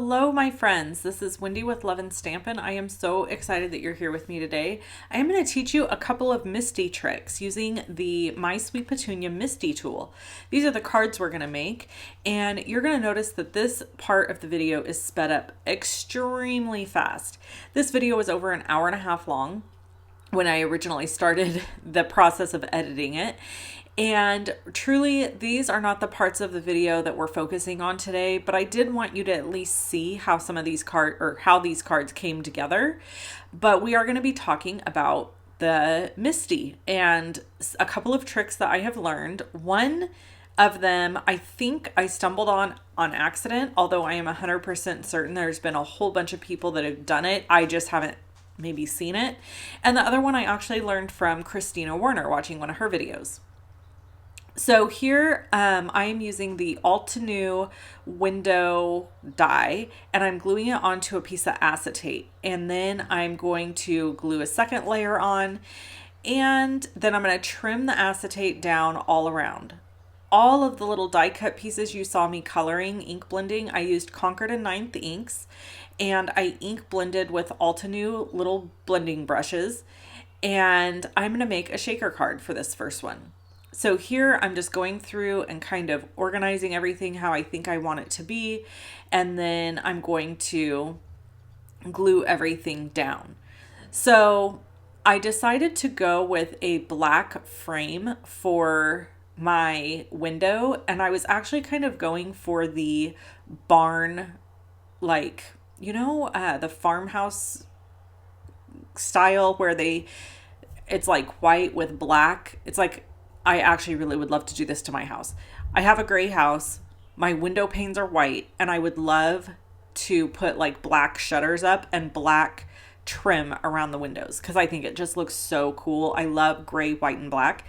Hello, my friends. This is Wendy with Love and Stampin'. I am so excited that you're here with me today. I am going to teach you a couple of Misti tricks using the My Sweet Petunia Misti tool. These are the cards we're going to make, and you're going to notice that this part of the video is sped up extremely fast. This video was over an hour and a half long when I originally started the process of editing it. And truly, these are not the parts of the video that we're focusing on today, but I did want you to at least see how some of these how these cards came together. But we are going to be talking about the Misti and a couple of tricks that I have learned. One of them, I think I stumbled on accident, although I am 100% certain there's been a whole bunch of people that have done it. I just haven't maybe seen it. And the other one I actually learned from Christina Werner watching one of her videos. So here I am using the Altenew window die, and I'm gluing it onto a piece of acetate, and then I'm going to glue a second layer on, and then I'm going to trim the acetate down all around. All of the little die cut pieces you saw me coloring, ink blending, I used Concord and 9th inks, and I ink blended with Altenew little blending brushes, and I'm going to make a shaker card for this first one. So here I'm just going through and kind of organizing everything how I think I want it to be. And then I'm going to glue everything down. So I decided to go with a black frame for my window. And I was actually kind of going for the barn, like, the farmhouse style where it's like white with black. It's like, I actually really would love to do this to my house. I have a gray house. My window panes are white, and I would love to put like black shutters up and black trim around the windows because I think it just looks so cool. I love gray, white, and black.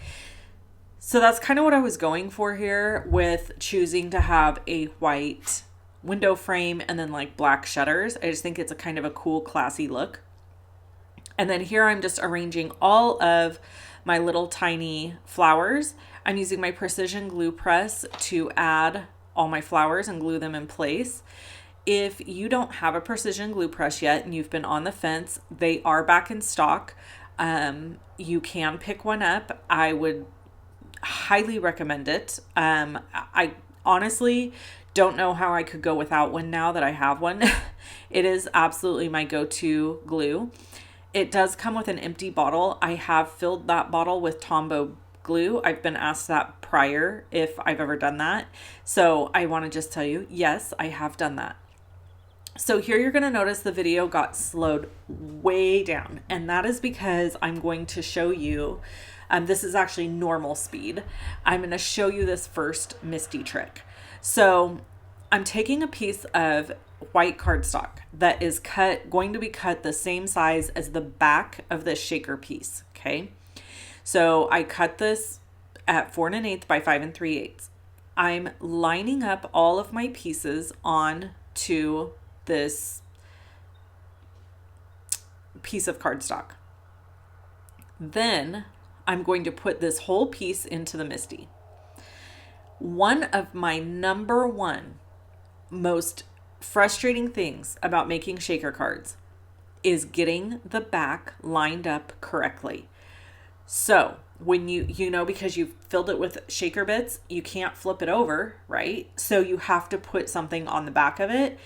So that's kind of what I was going for here with choosing to have a white window frame and then like black shutters. I just think it's a kind of a cool, classy look. And then here I'm just arranging all of my little tiny flowers. I'm using my precision glue press to add all my flowers and glue them in place. If you don't have a precision glue press yet and you've been on the fence, they are back in stock. You can pick one up. I would highly recommend it. I honestly don't know how I could go without one now that I have one. It is absolutely my go-to glue. It does come with an empty bottle. I have filled that bottle with Tombow glue. I've been asked that prior if I've ever done that. So I want to just tell you, yes, I have done that. So here you're going to notice the video got slowed way down. And that is because I'm going to show you, this is actually normal speed. I'm going to show you this first Misti trick. So I'm taking a piece of white cardstock that is going to be cut the same size as the back of the shaker piece. Okay. So I cut this at 4 1/8 by 5 3/8. I'm lining up all of my pieces onto this piece of cardstock. Then I'm going to put this whole piece into the Misti. One of my number one most frustrating things about making shaker cards is getting the back lined up correctly. So when because you've filled it with shaker bits, you can't flip it over, right? So you have to put something on the back of it.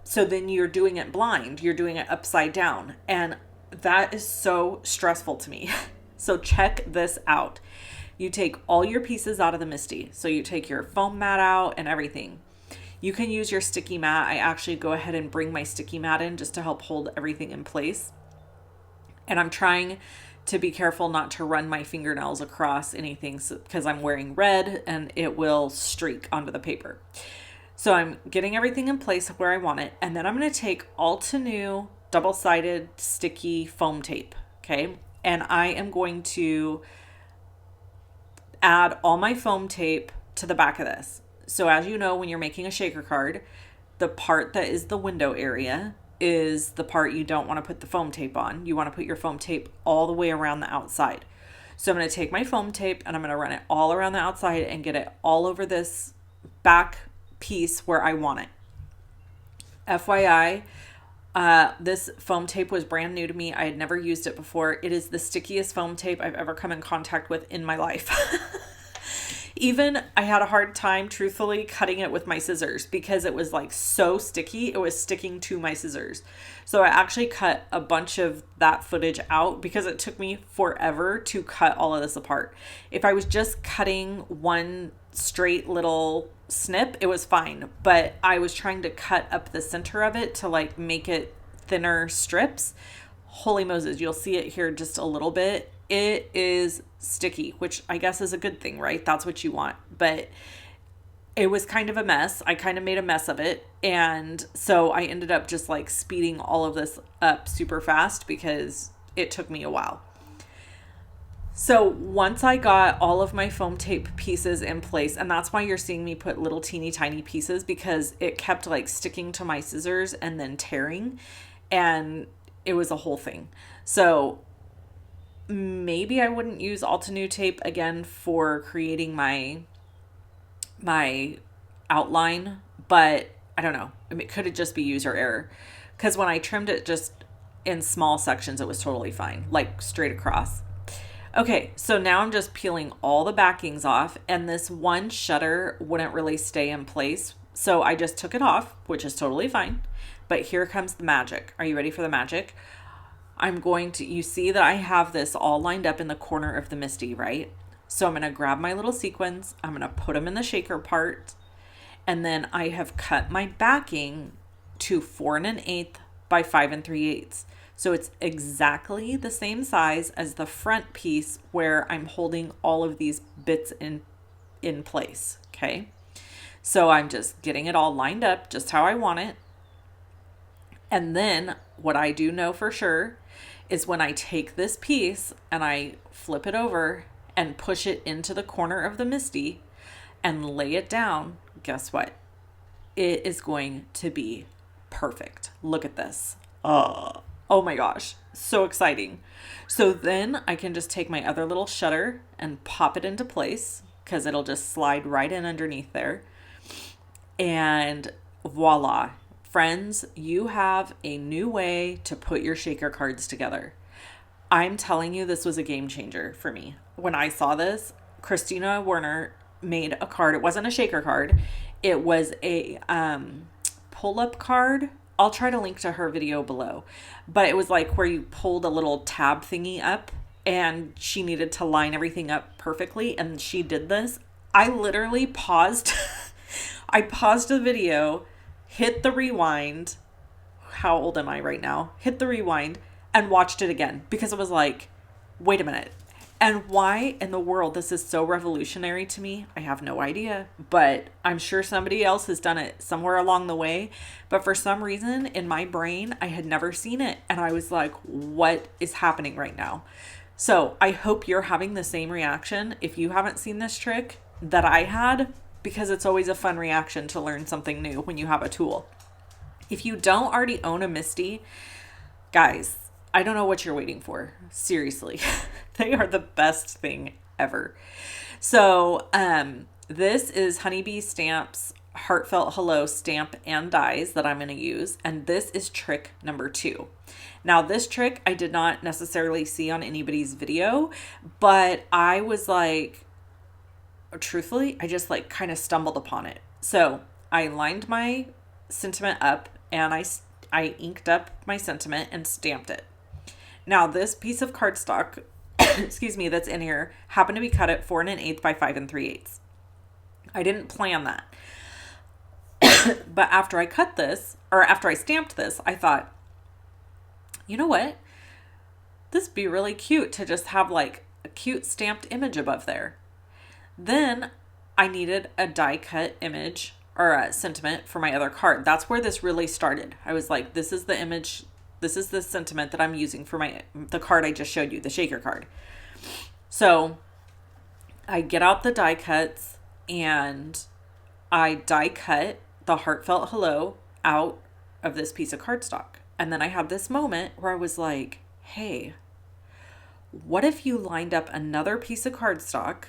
So then you're doing it blind. You're doing it upside down. And that is so stressful to me. So check this out. You take all your pieces out of the Misti. So you take your foam mat out and everything. You can use your sticky mat. I actually go ahead and bring my sticky mat in just to help hold everything in place. And I'm trying to be careful not to run my fingernails across anything because I'm wearing red and it will streak onto the paper. So I'm getting everything in place where I want it. And then I'm going to take Altenew double-sided sticky foam tape. Okay. And I am going to add all my foam tape to the back of this. So as you know, when you're making a shaker card, the part that is the window area is the part you don't want to put the foam tape on. You want to put your foam tape all the way around the outside. So I'm going to take my foam tape and I'm going to run it all around the outside and get it all over this back piece where I want it. FYI, this foam tape was brand new to me. I had never used it before. It is the stickiest foam tape I've ever come in contact with in my life. Even I had a hard time, truthfully, cutting it with my scissors because it was like so sticky. It was sticking to my scissors. So I actually cut a bunch of that footage out because it took me forever to cut all of this apart. If I was just cutting one straight little snip, it was fine. But I was trying to cut up the center of it to like make it thinner strips. Holy Moses, you'll see it here just a little bit. It is sticky, which I guess is a good thing, right? That's what you want. But it was kind of a mess. I kind of made a mess of it. And so I ended up just like speeding all of this up super fast because it took me a while. So once I got all of my foam tape pieces in place, and that's why you're seeing me put little teeny tiny pieces, because it kept like sticking to my scissors and then tearing, and it was a whole thing. So maybe I wouldn't use Altenew tape again for creating my outline, but I don't know. I mean, could it just be user error? Because when I trimmed it just in small sections, it was totally fine, like straight across. Okay, so now I'm just peeling all the backings off, and this one shutter wouldn't really stay in place. So I just took it off, which is totally fine. But here comes the magic. Are you ready for the magic? You see that I have this all lined up in the corner of the Misti, right? So I'm going to grab my little sequins. I'm going to put them in the shaker part. And then I have cut my backing to 4 1/8 by 5 3/8. So it's exactly the same size as the front piece where I'm holding all of these bits in place. Okay. So I'm just getting it all lined up just how I want it. And then what I do know for sure is when I take this piece and I flip it over and push it into the corner of the Misti and lay it down, guess what? It is going to be perfect. Look at this. Oh my gosh, so exciting. So then I can just take my other little shutter and pop it into place because it'll just slide right in underneath there. And voila. Friends, you have a new way to put your shaker cards together. I'm telling you, this was a game changer for me. When I saw this, Christina Werner made a card. It wasn't a shaker card. It was a pull-up card. I'll try to link to her video below. But it was like where you pulled a little tab thingy up, and she needed to line everything up perfectly, and she did this. I literally paused. I paused the video, hit the rewind. How old am I right now? Hit the rewind and watched it again because it was like, wait a minute. And why in the world this is so revolutionary to me, I have no idea. But I'm sure somebody else has done it somewhere along the way. But for some reason in my brain, I had never seen it. And I was like, what is happening right now? So I hope you're having the same reaction if you haven't seen this trick that I had, because it's always a fun reaction to learn something new when you have a tool. If you don't already own a Misti, guys, I don't know what you're waiting for. Seriously, they are the best thing ever. So this is Honeybee Stamps Heartfelt Hello stamp and dies that I'm going to use. And this is trick number 2. Now this trick I did not necessarily see on anybody's video, but I was like, truthfully, I just like kind of stumbled upon it. So I lined my sentiment up and I inked up my sentiment and stamped it. Now this piece of cardstock, excuse me, that's in here happened to be cut at 4 1/8 by 5 3/8. I didn't plan that. But after I cut this, or after I stamped this, I thought, you know what? This would be really cute to just have like a cute stamped image above there. Then I needed a die cut image or a sentiment for my other card. That's where this really started. I was like, this is the image, this is the sentiment that I'm using for the card I just showed you, the shaker card. So I get out the die cuts and I die cut the Heartfelt Hello out of this piece of cardstock. And then I had this moment where I was like, hey, what if you lined up another piece of cardstock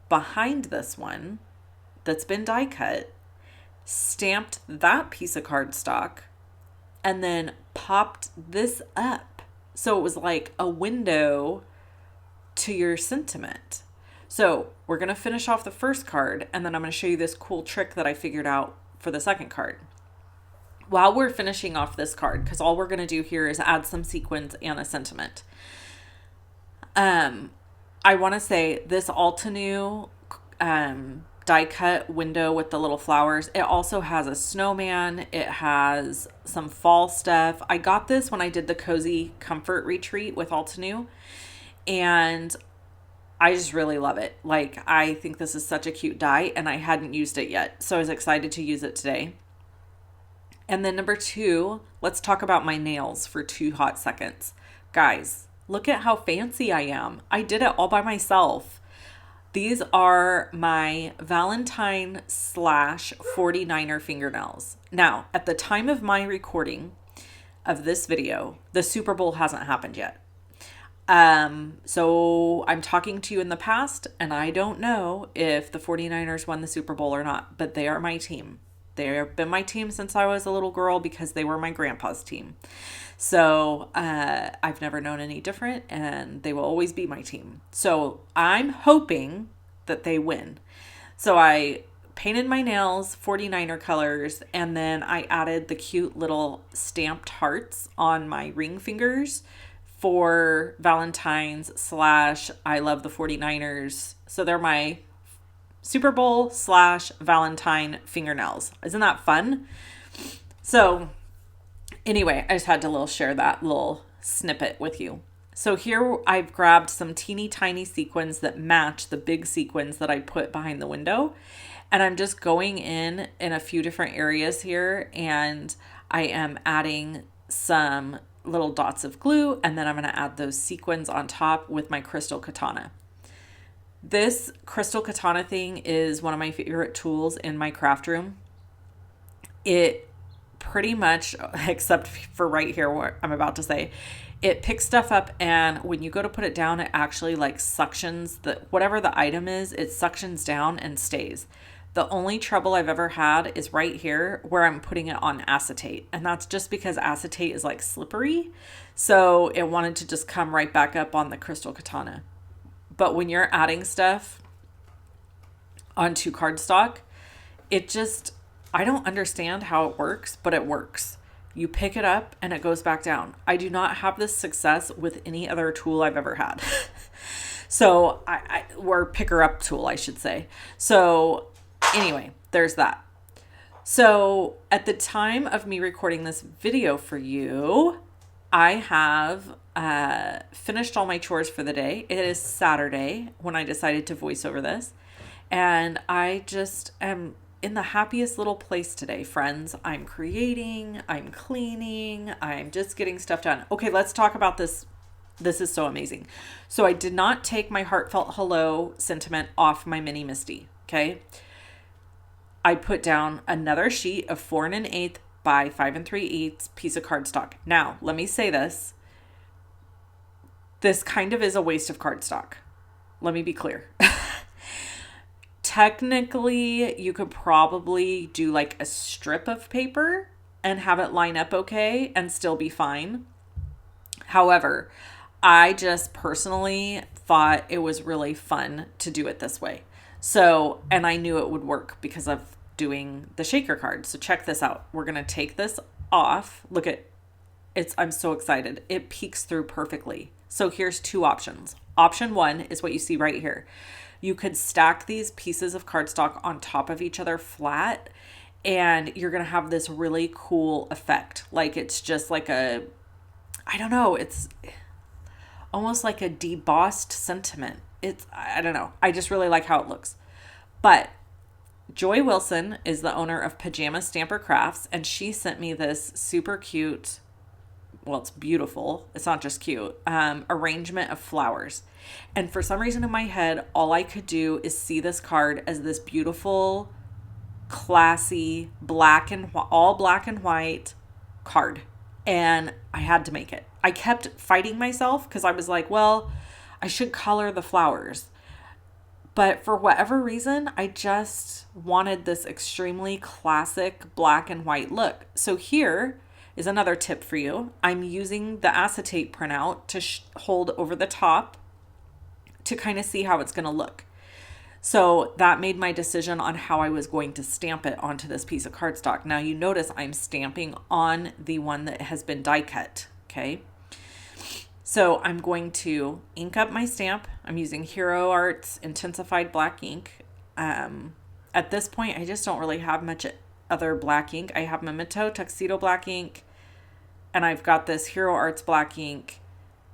behind this one that's been die cut, stamped that piece of cardstock, and then popped this up. So it was like a window to your sentiment. So we're going to finish off the first card, and then I'm going to show you this cool trick that I figured out for the second card. While we're finishing off this card, because all we're going to do here is add some sequins and a sentiment. I want to say this Altenew die cut window with the little flowers. It also has a snowman. It has some fall stuff. I got this when I did the Cozy Comfort Retreat with Altenew, and I just really love it. Like, I think this is such a cute die, and I hadn't used it yet, so I was excited to use it today. And then number 2, let's talk about my nails for 2 hot seconds. Guys, look at how fancy I am. I did it all by myself. These are my Valentine / 49er fingernails. Now, at the time of my recording of this video, the Super Bowl hasn't happened yet. So I'm talking to you in the past, and I don't know if the 49ers won the Super Bowl or not, but they are my team. They have been my team since I was a little girl because they were my grandpa's team. So I've never known any different, and they will always be my team. So I'm hoping that they win. So I painted my nails 49er colors, and then I added the cute little stamped hearts on my ring fingers for Valentine's / I love the 49ers. So they're my Super Bowl / Valentine fingernails. Isn't that fun? So anyway, I just had to share that little snippet with you. So here I've grabbed some teeny tiny sequins that match the big sequins that I put behind the window. And I'm just going in a few different areas here, and I am adding some little dots of glue, and then I'm going to add those sequins on top with my crystal katana. This crystal katana thing is one of my favorite tools in my craft room. It pretty much, except for right here what I'm about to say, it picks stuff up, and when you go to put it down, it actually suctions whatever the item is, it suctions down and stays. The only trouble I've ever had is right here where I'm putting it on acetate. And that's just because acetate is slippery. So it wanted to just come right back up on the crystal katana. But when you're adding stuff onto cardstock, I don't understand how it works, but it works. You pick it up and it goes back down. I do not have this success with any other tool I've ever had. So or picker up tool, I should say. So anyway, there's that. So at the time of me recording this video for you, I have finished all my chores for the day. It is Saturday when I decided to voice over this. And I just am in the happiest little place today, friends. I'm creating, I'm cleaning, I'm just getting stuff done. Okay, let's talk about this. This is so amazing. So I did not take my heartfelt hello sentiment off my mini Misti, okay? I put down another sheet of 4 1/8 by 5 3/8 piece of cardstock. Now, let me say this. This kind of is a waste of cardstock. Let me be clear. Technically, you could probably do a strip of paper and have it line up okay and still be fine. However, I just personally thought it was really fun to do it this way. So, and I knew it would work because of doing the shaker card. So check this out. We're going to take this off. Look at it. I'm so excited. It peeks through perfectly. So here's 2 options. Option 1 is what you see right here. You could stack these pieces of cardstock on top of each other flat, and you're going to have this really cool effect. It's just I don't know, it's almost like a debossed sentiment. I don't know. I just really like how it looks. But Joy Wilson is the owner of Pajama Stamper Crafts, and she sent me this super cute, well, it's beautiful, it's not just cute, arrangement of flowers. And for some reason in my head, all I could do is see this card as this beautiful, classy, all black and white card. And I had to make it. I kept fighting myself because I was like, well, I should color the flowers. But for whatever reason, I just wanted this extremely classic black and white look. So here, is another tip for you. I'm using the acetate printout to hold over the top to kind of see how it's going to look. So that made my decision on how I was going to stamp it onto this piece of cardstock. Now you notice I'm stamping on the one that has been die cut, okay? So I'm going to ink up my stamp. I'm using Hero Arts Intensified Black ink. At this point, I just don't really have much other black ink. I have Memento Tuxedo black ink, and I've got this Hero Arts black ink,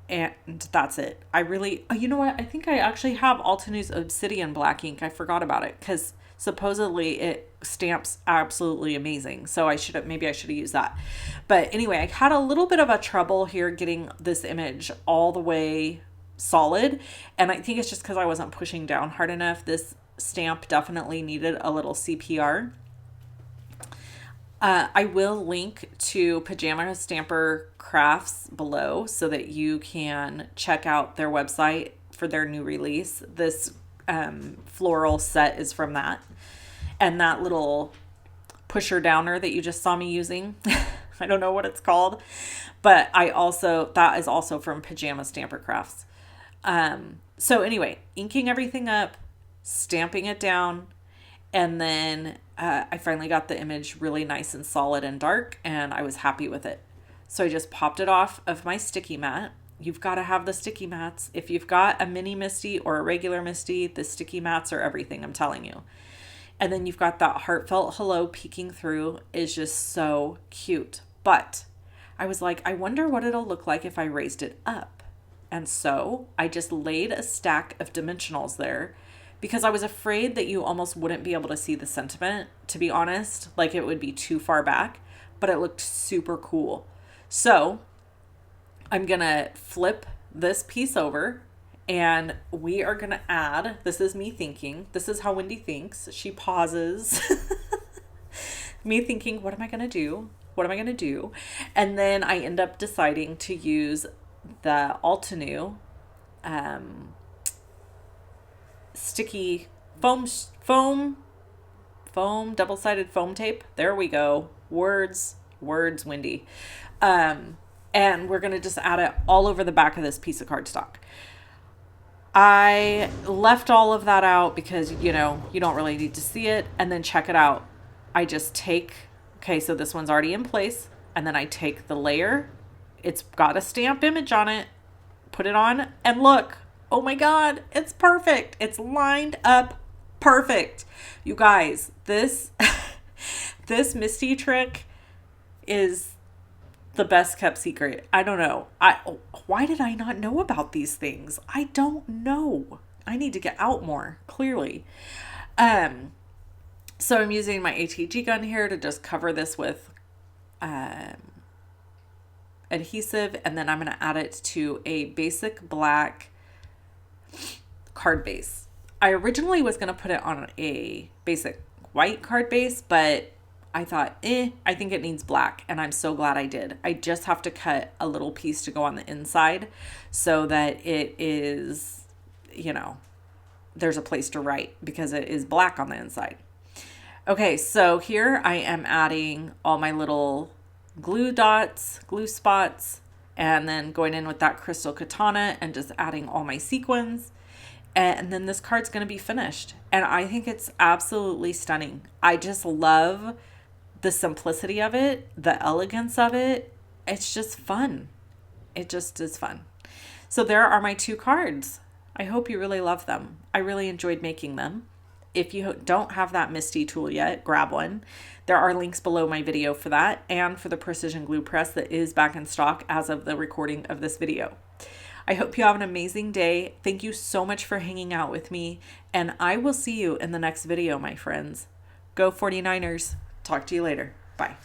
and that's it. I really, you know what? I think I actually have Altenews Obsidian black ink. I forgot about it because supposedly it stamps absolutely amazing. So maybe I should have used that. But anyway, I had a little bit of a trouble here getting this image all the way solid. And I think it's just because I wasn't pushing down hard enough. This stamp definitely needed a little CPR. I will link to Pajama Stamper Crafts below so that you can check out their website for their new release. This floral set is from that. And that little pusher downer that you just saw me using, I don't know what it's called, but that is also from Pajama Stamper Crafts. So anyway, inking everything up, stamping it down, and then I finally got the image really nice and solid and dark, and I was happy with it. So I just popped it off of my sticky mat. You've got to have the sticky mats. If you've got a mini Misti or a regular Misti, the sticky mats are everything, I'm telling you. And then you've got that heartfelt hello peeking through. Is just so cute. But I was like, I wonder what it'll look like if I raised it up. And so I just laid a stack of dimensionals there because I was afraid that you almost wouldn't be able to see the sentiment, to be honest. Like it would be too far back, but it looked super cool. So I'm going to flip this piece over and we are going to add, this is me thinking, this is how Wendy thinks. She pauses. Me thinking, what am I going to do? What am I going to do? And then I end up deciding to use the Altenew sticky foam, double-sided foam tape. There we go. Words, Wendy. And we're going to just add it all over the back of this piece of cardstock. I left all of that out because, you don't really need to see it. And then check it out. I just okay, so this one's already in place. And then I take the layer. It's got a stamp image on it. Put it on and look. Oh my God, it's perfect. It's lined up perfect. You guys, this Misti trick is the best kept secret. I don't know. Why did I not know about these things? I don't know. I need to get out more, clearly. So I'm using my ATG gun here to just cover this with adhesive, and then I'm going to add it to a basic black card base. I originally was going to put it on a basic white card base, but I thought, I think it needs black, and I'm so glad I did. I just have to cut a little piece to go on the inside so that it is, there's a place to write because it is black on the inside. Okay, so here I am adding all my little glue dots, glue spots, and then going in with that crystal katana and just adding all my sequins. And then this card's going to be finished. And I think it's absolutely stunning. I just love the simplicity of it, the elegance of it. It's just fun. It just is fun. So there are my 2 cards. I hope you really love them. I really enjoyed making them. If you don't have that Misti tool yet, grab one. There are links below my video for that and for the precision glue press that is back in stock as of the recording of this video. I hope you have an amazing day. Thank you so much for hanging out with me, and I will see you in the next video, my friends. Go 49ers. Talk to you later. Bye.